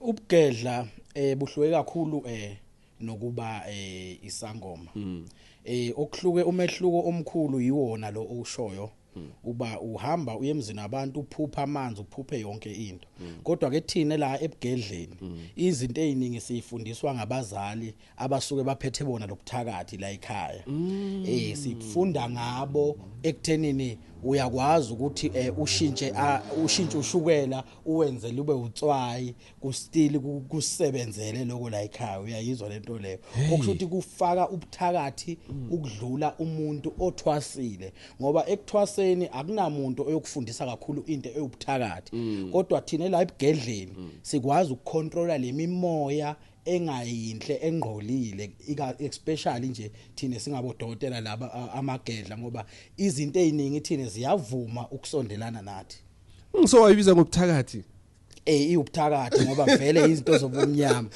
Ubugedla buhluke kakhulu nokuba isangoma. Okuhluke umehluko omkhulu yiwona lo ushoyo. Uba uhamba uyemzini abantu uphupha amanzi uphuphe yonke into. Kodwa ke thina la ebugedleni izinto eziningi sifundiswa ngabazali abasuke baphethe bona lobuthakathi la ekhaya. Sifunda ngabo ekuthenini uyakwazi ukuthi ushintshe ushukela uwenze lube utswayi kustili kusebenzele lokho la ekhaya uyayizwa lento leyo okusho ukuthi kufaka ubuthakathi ukudlula umuntu othwasile ngoba ekuthwaseni akunamuntu oyokufundisa kakhulu into eyobuthakathi kodwa thina la ebugedleni sikwazi ukukontrola lemimoya engayinhle engqolile especially nje thina singabodokotela laba amagedla ngoba izinto eziningi thina ziyavuma ukusondelana nathi ngisowayibiza ngobuthakathi ubuthakathi ngoba vele izinto zobumnyama